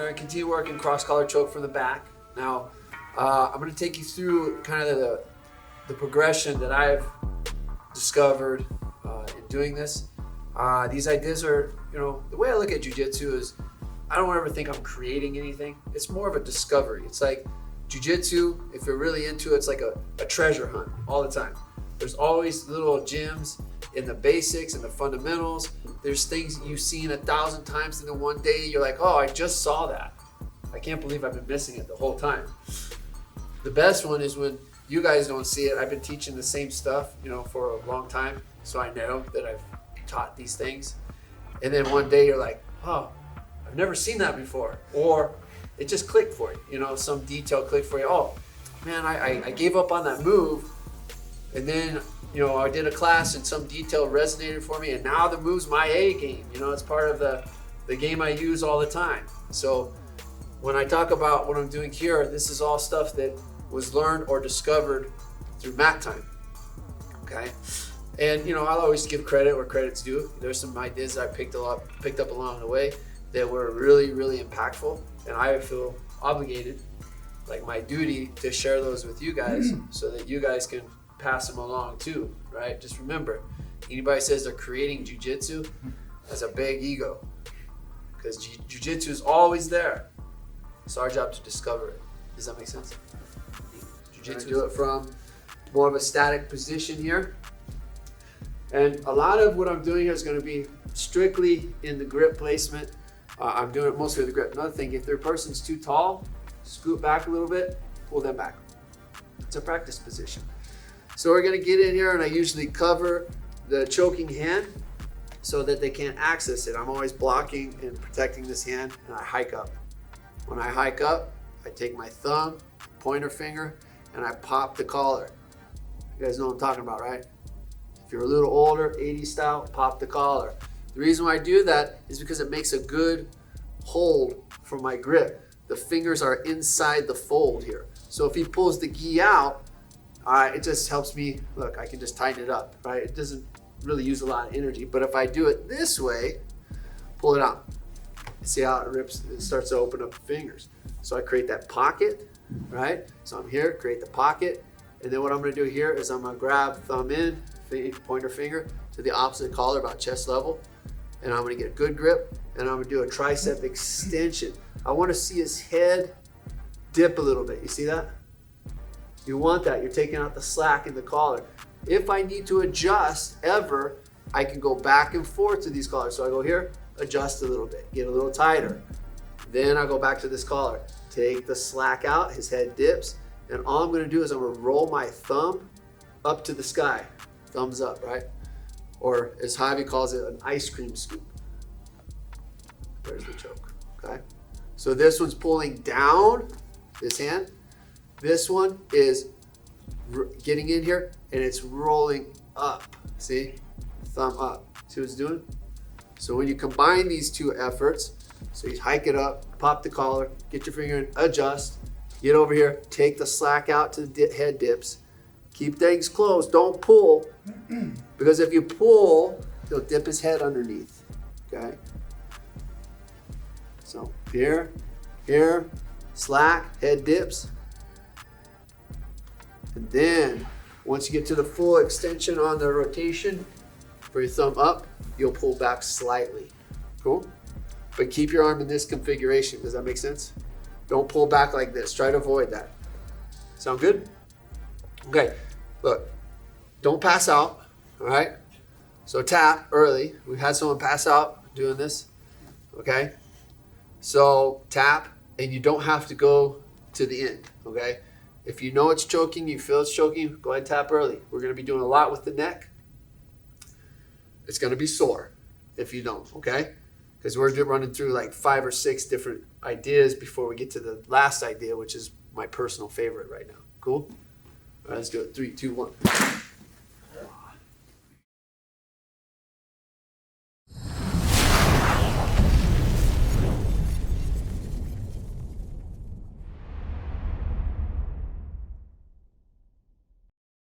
going to continue working cross-collar choke from the back. Now, I'm going to take you through kind of the progression that I've discovered in doing this. These ideas are, the way I look at jiu-jitsu is I don't ever think I'm creating anything. It's more of a discovery. It's like jiu-jitsu, if you're really into it, it's like a treasure hunt all the time. There's always little gems in the basics and the fundamentals. There's things you've seen 1,000 times in the one day. You're like, oh, I just saw that. I can't believe I've been missing it the whole time. The best one is when you guys don't see it. I've been teaching the same stuff, for a long time. So I know that I've taught these things. And then one day you're like, oh, I've never seen that before. Or it just clicked for you, some detail clicked for you. Oh, man, I gave up on that move. And then, I did a class and some detail resonated for me. And now the move's my A game. It's part of the game I use all the time. So when I talk about what I'm doing here, this is all stuff that was learned or discovered through mat time. Okay. And, I'll always give credit where credit's due. There's some ideas that I picked up along the way that were really, really impactful. And I feel obligated, like my duty, to share those with you guys so that you guys can pass them along too, right? Just remember, anybody says they're creating jiu-jitsu has a big ego, because jiu-jitsu is always there. It's our job to discover it. Does that make sense? Jiu-jitsu, do it from more of a static position here. And a lot of what I'm doing here is going to be strictly in the grip placement. I'm doing it mostly with the grip. Another thing, if their person's too tall, scoot back a little bit, pull them back. It's a practice position. So we're going to get in here, and I usually cover the choking hand so that they can't access it. I'm always blocking and protecting this hand, and I hike up. When I hike up, I take my thumb, pointer finger, and I pop the collar. You guys know what I'm talking about, right? If you're a little older, 80s style, pop the collar. The reason why I do that is because it makes a good hold for my grip. The fingers are inside the fold here. So if he pulls the gi out, it just helps me, look, I can just tighten it up, right? It doesn't really use a lot of energy. But if I do it this way, pull it out. See how it rips, it starts to open up the fingers. So I create that pocket, right? So I'm here, create the pocket. And then what I'm gonna do here is I'm gonna grab thumb in, pointer finger to the opposite collar, about chest level. And I'm gonna get a good grip, and I'm gonna do a tricep extension. I wanna see his head dip a little bit. You see that? You want that. You're taking out the slack in the collar. If I need to adjust ever, I can go back and forth to these collars. So I go here, adjust a little bit, get a little tighter. Then I go back to this collar, take the slack out, his head dips, and all I'm gonna do is I'm gonna roll my thumb up to the sky. Thumbs up, right? Or as Javi calls it, an ice cream scoop. There's the choke, okay? So this one's pulling down, this hand. This one is getting in here, and it's rolling up. See? Thumb up. See what it's doing? So when you combine these two efforts, so you hike it up, pop the collar, get your finger in, adjust, get over here, take the slack out to the head dips, keep things close, don't pull, because if you pull, he'll dip his head underneath, okay? So here, slack, head dips. And then once you get to the full extension on the rotation for your thumb up, you'll pull back slightly. Cool? But keep your arm in this configuration. Does that make sense? Don't pull back like this. Try to avoid that. Sound good? Okay. Look, don't pass out. All right? So tap early. We've had someone pass out doing this. Okay? So tap, and you don't have to go to the end. Okay? If you know it's choking, you feel it's choking, go ahead and tap early. We're going to be doing a lot with the neck. It's going to be sore if you don't, okay? Because we're running through like 5 or 6 different ideas before we get to the last idea, which is my personal favorite right now. Cool? All right, let's do it. 3, 2, 1.